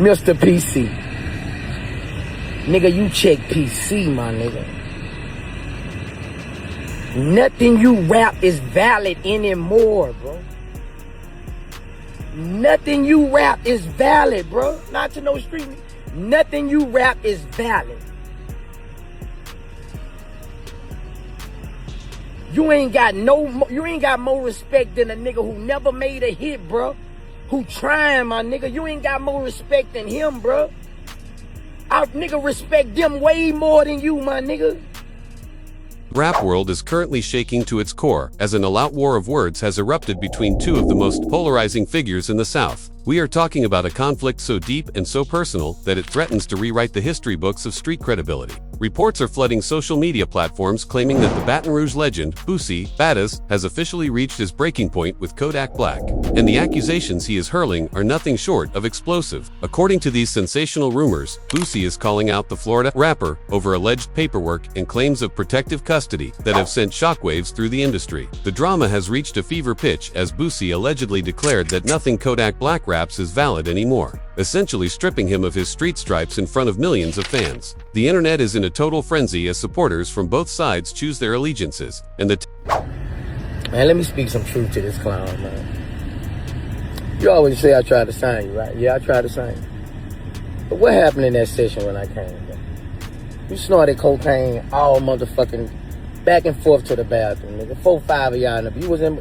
Mr. PC. Nigga, you check PC, my nigga. Nothing you rap is valid anymore, bro. Nothing you rap is valid, bro. Not to no street. Nothing you rap is valid. You ain't got more respect than a nigga who never made a hit, bro. Who trying, my nigga. You ain't got more respect than him, bro. I nigga respect them way more than you, my nigga. Rap world is currently shaking to its core as an all-out war of words has erupted between two of the most polarizing figures in the South. We are talking about a conflict so deep and so personal that it threatens to rewrite the history books of street credibility. Reports are flooding social media platforms claiming that the Baton Rouge legend, Boosie Badazz, has officially reached his breaking point with Kodak Black, and the accusations he is hurling are nothing short of explosive. According to these sensational rumors, Boosie is calling out the Florida rapper over alleged paperwork and claims of protective custody that have sent shockwaves through the industry. The drama has reached a fever pitch as Boosie allegedly declared that nothing Kodak Black raps is valid anymore, essentially stripping him of his street stripes in front of millions of fans. The internet is in a total frenzy as supporters from both sides choose their allegiances, and man, let me speak some truth to this clown, man. You always say I tried to sign you, right? Yeah, I tried to sign you. But what happened in that session when I came, man? You snorted cocaine all motherfucking back and forth to the bathroom, nigga. 4-5 of y'all, you was in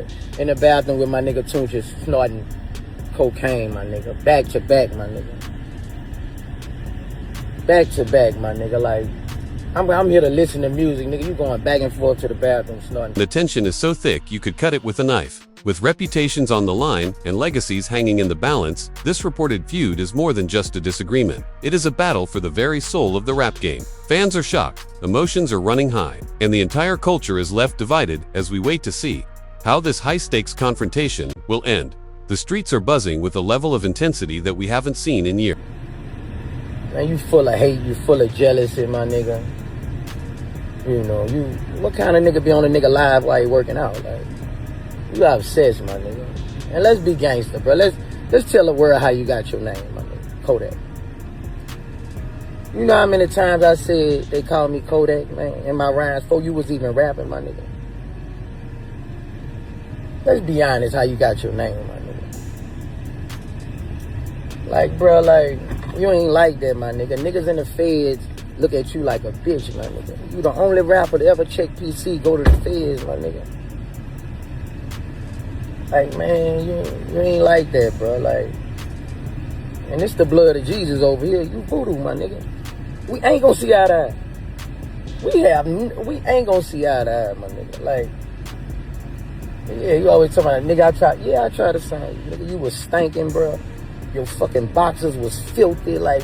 the bathroom with my nigga Tunches snorting cocaine, my nigga. Back to back, my nigga. Back to back, my nigga. Like, I'm here to listen to music, nigga. You going back and forth to the bathroom snorting. The tension is so thick you could cut it with a knife. With reputations on the line and legacies hanging in the balance, this reported feud is more than just a disagreement. It is a battle for the very soul of the rap game. Fans are shocked, emotions are running high, and the entire culture is left divided as we wait to see how this high-stakes confrontation will end. The streets are buzzing with a level of intensity that we haven't seen in years. Man, you full of hate, you full of jealousy, my nigga. You know, what kind of nigga be on a nigga live while he working out? Like, you obsessed, my nigga. And let's be gangster, bro. Let's tell the world how you got your name, my nigga. Kodak. You know how many times I said they called me Kodak, man, in my rhymes before you was even rapping, my nigga? Let's be honest how you got your name, my nigga. Like, bro, like, you ain't like that, my nigga. Niggas in the feds look at you like a bitch, my nigga. You the only rapper to ever check PC, go to the feds, my nigga. Like, man, you ain't like that, bro. Like, and it's the blood of Jesus over here. You voodoo, my nigga. We ain't gonna see eye to eye. We ain't gonna see eye to eye, my nigga. Like, yeah, you always talking about, nigga, I tried to sign you. Nigga, you was stinking, bro. Your fucking boxers was filthy, like,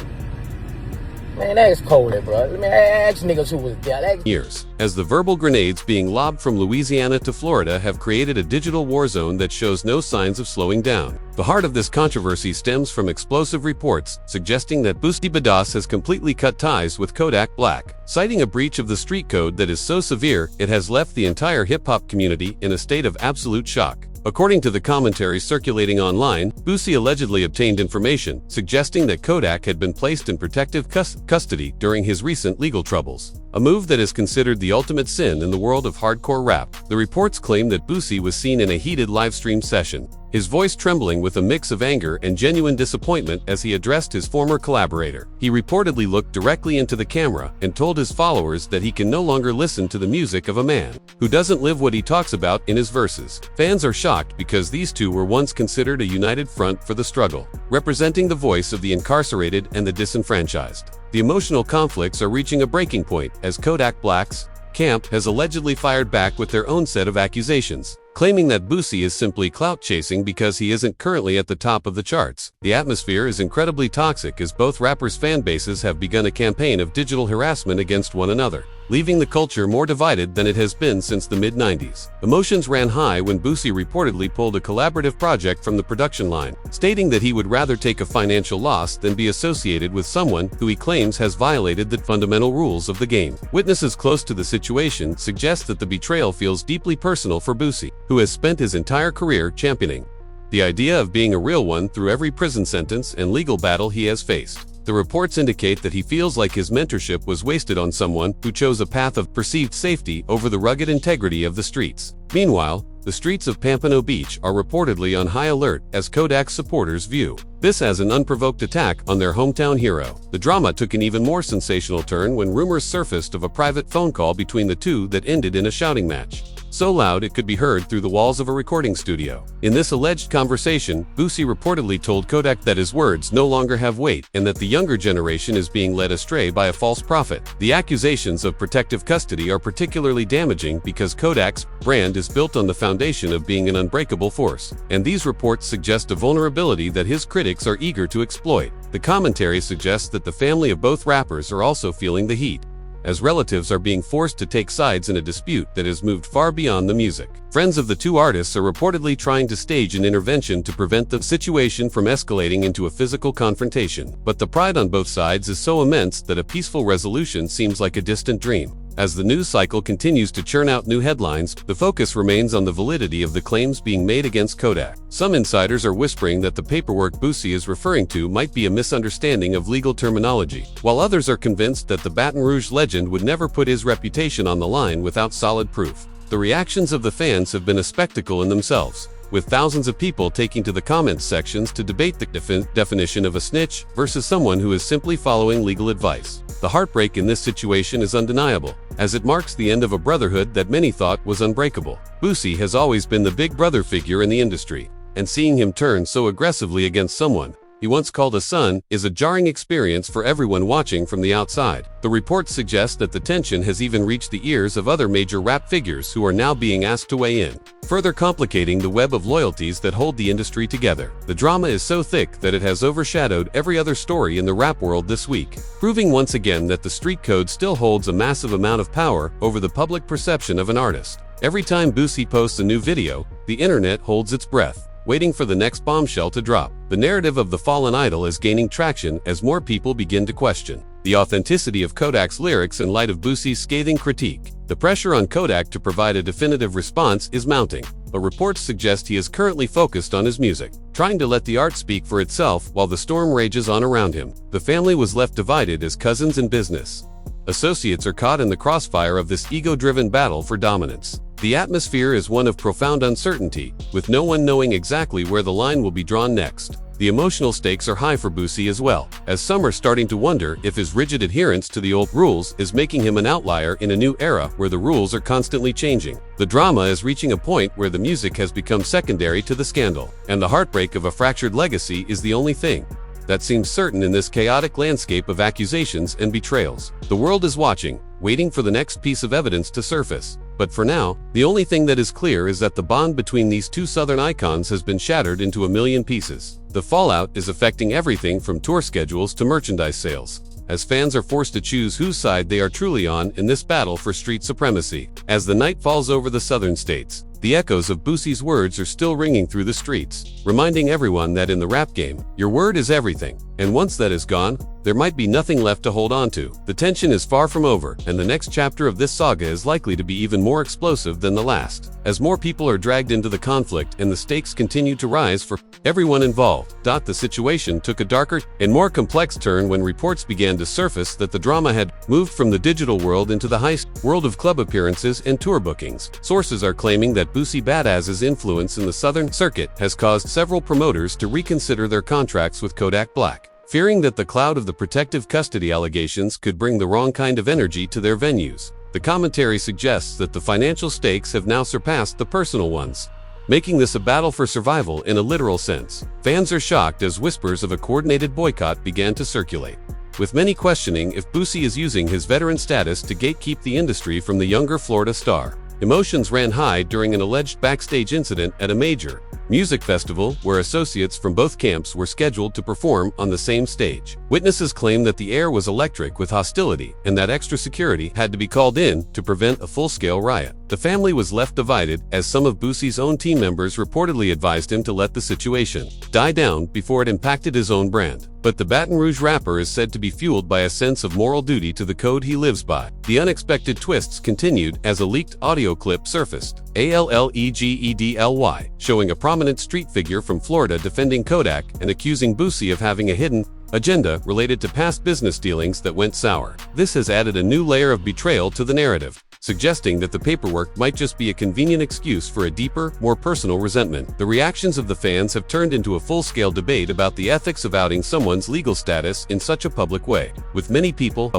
man, that's cold, bro. I mean, ask niggas who was there. Years, as the verbal grenades being lobbed from Louisiana to Florida have created a digital war zone that shows no signs of slowing down. The heart of this controversy stems from explosive reports suggesting that Boosie Badazz has completely cut ties with Kodak Black, citing a breach of the street code that is so severe it has left the entire hip-hop community in a state of absolute shock. According to the commentary circulating online, Boosie allegedly obtained information suggesting that Kodak had been placed in protective custody during his recent legal troubles, a move that is considered the ultimate sin in the world of hardcore rap. The reports claim that Boosie was seen in a heated livestream session, his voice trembling with a mix of anger and genuine disappointment as he addressed his former collaborator. He reportedly looked directly into the camera and told his followers that he can no longer listen to the music of a man who doesn't live what he talks about in his verses. Fans are shocked because these two were once considered a united front for the struggle, representing the voice of the incarcerated and the disenfranchised. The emotional conflicts are reaching a breaking point as Kodak Black's camp has allegedly fired back with their own set of accusations, claiming that Boosie is simply clout chasing because he isn't currently at the top of the charts. The atmosphere is incredibly toxic as both rappers' fan bases have begun a campaign of digital harassment against one another, leaving the culture more divided than it has been since the mid-90s. Emotions ran high when Boosie reportedly pulled a collaborative project from the production line, stating that he would rather take a financial loss than be associated with someone who he claims has violated the fundamental rules of the game. Witnesses close to the situation suggest that the betrayal feels deeply personal for Boosie, who has spent his entire career championing the idea of being a real one through every prison sentence and legal battle he has faced. The reports indicate that he feels like his mentorship was wasted on someone who chose a path of perceived safety over the rugged integrity of the streets. Meanwhile, the streets of Pompano Beach are reportedly on high alert as Kodak's supporters view this as an unprovoked attack on their hometown hero. The drama took an even more sensational turn when rumors surfaced of a private phone call between the two that ended in a shouting match, so loud it could be heard through the walls of a recording studio. In this alleged conversation, Boosie reportedly told Kodak that his words no longer have weight and that the younger generation is being led astray by a false prophet. The accusations of protective custody are particularly damaging because Kodak's brand is built on the foundation of being an unbreakable force, and these reports suggest a vulnerability that his critics are eager to exploit. The commentary suggests that the family of both rappers are also feeling the heat, as relatives are being forced to take sides in a dispute that has moved far beyond the music. Friends of the two artists are reportedly trying to stage an intervention to prevent the situation from escalating into a physical confrontation. But the pride on both sides is so immense that a peaceful resolution seems like a distant dream. As the news cycle continues to churn out new headlines, the focus remains on the validity of the claims being made against Kodak. Some insiders are whispering that the paperwork Boosie is referring to might be a misunderstanding of legal terminology, while others are convinced that the Baton Rouge legend would never put his reputation on the line without solid proof. The reactions of the fans have been a spectacle in themselves, with thousands of people taking to the comments sections to debate the definition of a snitch versus someone who is simply following legal advice. The heartbreak in this situation is undeniable, as it marks the end of a brotherhood that many thought was unbreakable. Boosie has always been the big brother figure in the industry, and seeing him turn so aggressively against someone he once called a son is a jarring experience for everyone watching from the outside. The reports suggest that the tension has even reached the ears of other major rap figures who are now being asked to weigh in, further complicating the web of loyalties that hold the industry together. The drama is so thick that it has overshadowed every other story in the rap world this week, proving once again that the street code still holds a massive amount of power over the public perception of an artist. Every time Boosie posts a new video, the internet holds its breath, waiting for the next bombshell to drop. The narrative of the fallen idol is gaining traction as more people begin to question the authenticity of Kodak's lyrics in light of Boosie's scathing critique. The pressure on Kodak to provide a definitive response is mounting, but reports suggest he is currently focused on his music, trying to let the art speak for itself while the storm rages on around him. The family was left divided as cousins in business associates are caught in the crossfire of this ego-driven battle for dominance. The atmosphere is one of profound uncertainty, with no one knowing exactly where the line will be drawn next. The emotional stakes are high for Boosie as well, as some are starting to wonder if his rigid adherence to the old rules is making him an outlier in a new era where the rules are constantly changing. The drama is reaching a point where the music has become secondary to the scandal, and the heartbreak of a fractured legacy is the only thing that seems certain in this chaotic landscape of accusations and betrayals. The world is watching, waiting for the next piece of evidence to surface. But for now, the only thing that is clear is that the bond between these two Southern icons has been shattered into a million pieces. The fallout is affecting everything from tour schedules to merchandise sales, as fans are forced to choose whose side they are truly on in this battle for street supremacy. As the night falls over the southern states, the echoes of Boosie's words are still ringing through the streets, reminding everyone that in the rap game, your word is everything, and once that is gone, there might be nothing left to hold on to. The tension is far from over, and the next chapter of this saga is likely to be even more explosive than the last, as more people are dragged into the conflict and the stakes continue to rise for everyone involved. The situation took a darker and more complex turn when reports began to surface that the drama had moved from the digital world into the heist world of club appearances and tour bookings. Sources are claiming that Boosie Badazz's influence in the Southern circuit has caused several promoters to reconsider their contracts with Kodak Black, fearing that the cloud of the protective custody allegations could bring the wrong kind of energy to their venues. The commentary suggests that the financial stakes have now surpassed the personal ones, making this a battle for survival in a literal sense. Fans are shocked as whispers of a coordinated boycott began to circulate, with many questioning if Boosie is using his veteran status to gatekeep the industry from the younger Florida star. Emotions ran high during an alleged backstage incident at a major music festival where associates from both camps were scheduled to perform on the same stage. Witnesses claim that the air was electric with hostility and that extra security had to be called in to prevent a full-scale riot. The family was left divided, as some of Boosie's own team members reportedly advised him to let the situation die down before it impacted his own brand. But the Baton Rouge rapper is said to be fueled by a sense of moral duty to the code he lives by. The unexpected twists continued as a leaked audio clip surfaced, allegedly, showing a prominent street figure from Florida defending Kodak and accusing Boosie of having a hidden agenda related to past business dealings that went sour. This has added a new layer of betrayal to the narrative, suggesting that the paperwork might just be a convenient excuse for a deeper, more personal resentment. The reactions of the fans have turned into a full-scale debate about the ethics of outing someone's legal status in such a public way, with many people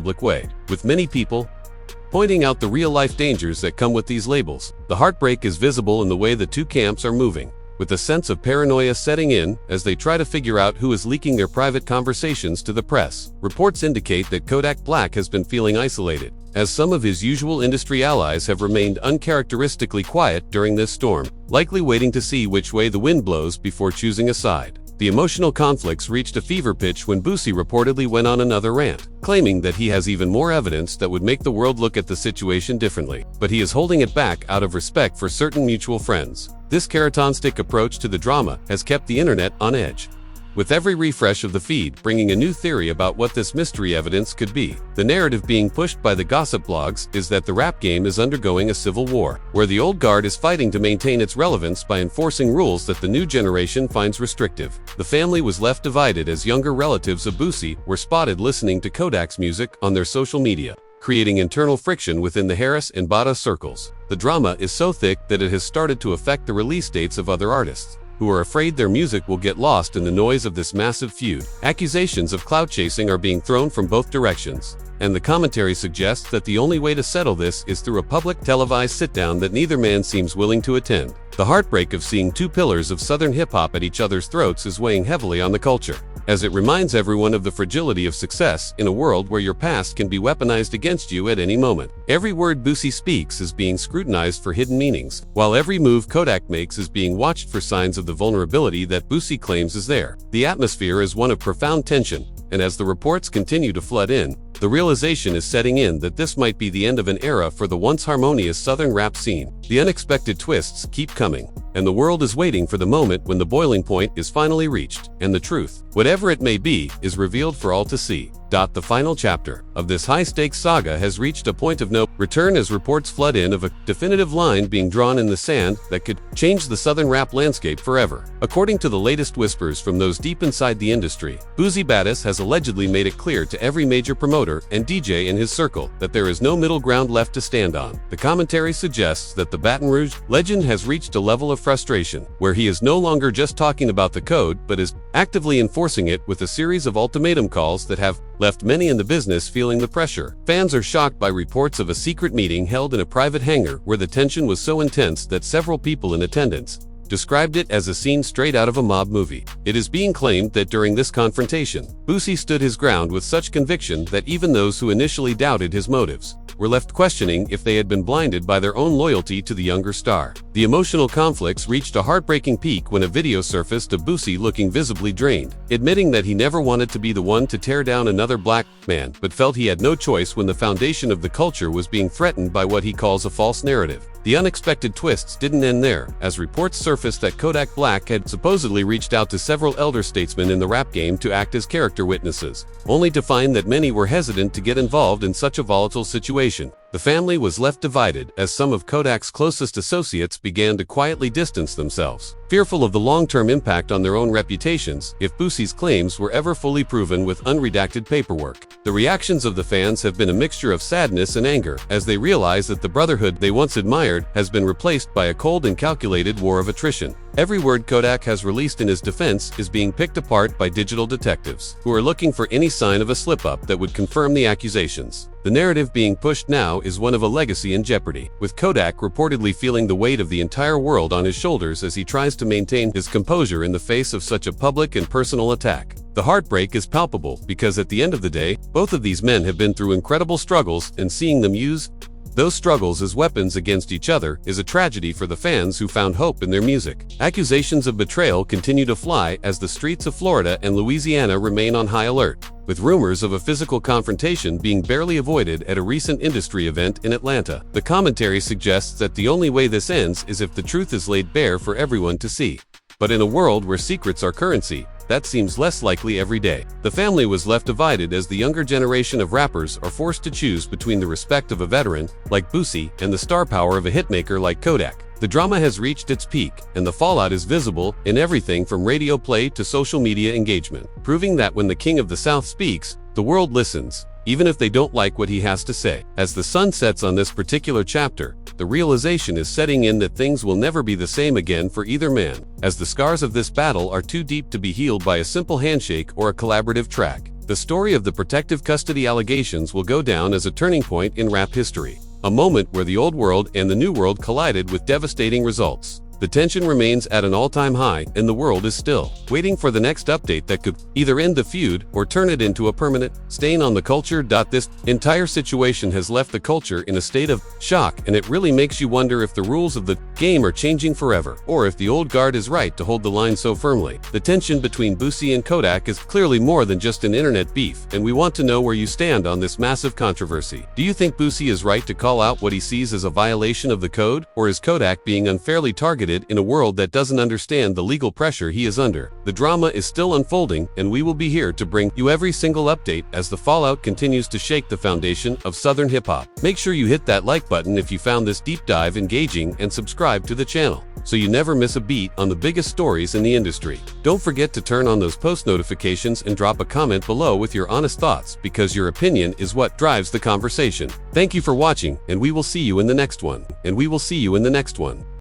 pointing out the real-life dangers that come with these labels. The heartbreak is visible in the way the two camps are moving, with a sense of paranoia setting in as they try to figure out who is leaking their private conversations to the press. Reports indicate that Kodak Black has been feeling isolated, as some of his usual industry allies have remained uncharacteristically quiet during this storm, likely waiting to see which way the wind blows before choosing a side. The emotional conflicts reached a fever pitch when Boosie reportedly went on another rant, claiming that he has even more evidence that would make the world look at the situation differently, but he is holding it back out of respect for certain mutual friends. This carrot-on-stick approach to the drama has kept the internet on edge, with every refresh of the feed bringing a new theory about what this mystery evidence could be. The narrative being pushed by the gossip blogs is that the rap game is undergoing a civil war, where the old guard is fighting to maintain its relevance by enforcing rules that the new generation finds restrictive. The family was left divided as younger relatives of Boosie were spotted listening to Kodak's music on their social media, creating internal friction within the Harris and Badazz circles. The drama is so thick that it has started to affect the release dates of other artists, who are afraid their music will get lost in the noise of this massive feud. Accusations of clout chasing are being thrown from both directions, and the commentary suggests that the only way to settle this is through a public televised sit-down that neither man seems willing to attend. The heartbreak of seeing two pillars of Southern hip-hop at each other's throats is weighing heavily on the culture, as it reminds everyone of the fragility of success in a world where your past can be weaponized against you at any moment. Every word Boosie speaks is being scrutinized for hidden meanings, while every move Kodak makes is being watched for signs of the vulnerability that Boosie claims is there. The atmosphere is one of profound tension, and as the reports continue to flood in, the realization is setting in that this might be the end of an era for the once harmonious Southern rap scene. The unexpected twists keep coming, and the world is waiting for the moment when the boiling point is finally reached, and the truth, whatever it may be, is revealed for all to see. The final chapter of this high-stakes saga has reached a point of no return as reports flood in of a definitive line being drawn in the sand that could change the Southern rap landscape forever. According to the latest whispers from those deep inside the industry, Boosie Badazz has allegedly made it clear to every major promoter and DJ in his circle that there is no middle ground left to stand on. The commentary suggests that the Baton Rouge legend has reached a level of frustration where he is no longer just talking about the code but is actively enforcing it with a series of ultimatum calls that have left many in the business feeling the pressure. Fans are shocked by reports of a secret meeting held in a private hangar where the tension was so intense that several people in attendance described it as a scene straight out of a mob movie. It is being claimed that during this confrontation, Boosie stood his ground with such conviction that even those who initially doubted his motives were left questioning if they had been blinded by their own loyalty to the younger star. The emotional conflicts reached a heartbreaking peak when a video surfaced of Boosie looking visibly drained, admitting that he never wanted to be the one to tear down another black man, but felt he had no choice when the foundation of the culture was being threatened by what he calls a false narrative. The unexpected twists didn't end there, as reports surfaced that Kodak Black had supposedly reached out to several elder statesmen in the rap game to act as character witnesses, only to find that many were hesitant to get involved in such a volatile situation. The family was left divided as some of Kodak's closest associates began to quietly distance themselves, fearful of the long-term impact on their own reputations if Boosie's claims were ever fully proven with unredacted paperwork. The reactions of the fans have been a mixture of sadness and anger as they realize that the brotherhood they once admired has been replaced by a cold and calculated war of attrition. Every word Kodak has released in his defense is being picked apart by digital detectives, who are looking for any sign of a slip-up that would confirm the accusations. The narrative being pushed now is one of a legacy in jeopardy, with Kodak reportedly feeling the weight of the entire world on his shoulders as he tries to maintain his composure in the face of such a public and personal attack. The heartbreak is palpable because at the end of the day, both of these men have been through incredible struggles, and seeing them use those struggles as weapons against each other is a tragedy for the fans who found hope in their music. Accusations of betrayal continue to fly as the streets of Florida and Louisiana remain on high alert, with rumors of a physical confrontation being barely avoided at a recent industry event in Atlanta. The commentary suggests that the only way this ends is if the truth is laid bare for everyone to see. But in a world where secrets are currency, that seems less likely every day. The family was left divided as the younger generation of rappers are forced to choose between the respect of a veteran, like Boosie, and the star power of a hitmaker like Kodak. The drama has reached its peak, and the fallout is visible in everything from radio play to social media engagement, proving that when the King of the South speaks, the world listens, even if they don't like what he has to say. As the sun sets on this particular chapter, the realization is setting in that things will never be the same again for either man, as the scars of this battle are too deep to be healed by a simple handshake or a collaborative track. The story of the protective custody allegations will go down as a turning point in rap history, a moment where the old world and the new world collided with devastating results. The tension remains at an all-time high, and the world is still waiting for the next update that could either end the feud or turn it into a permanent stain on the culture. This entire situation has left the culture in a state of shock, and it really makes you wonder if the rules of the game are changing forever, or if the old guard is right to hold the line so firmly. The tension between Boosie and Kodak is clearly more than just an internet beef, and we want to know where you stand on this massive controversy. Do you think Boosie is right to call out what he sees as a violation of the code, or is Kodak being unfairly targeted in a world that doesn't understand the legal pressure he is under? The drama is still unfolding, and we will be here to bring you every single update as the fallout continues to shake the foundation of Southern hip-hop. Make sure you hit that like button if you found this deep dive engaging, and subscribe to the channel so you never miss a beat on the biggest stories in the industry. Don't forget to turn on those post notifications and drop a comment below with your honest thoughts, because your opinion is what drives the conversation. Thank you for watching, and we will see you in the next one.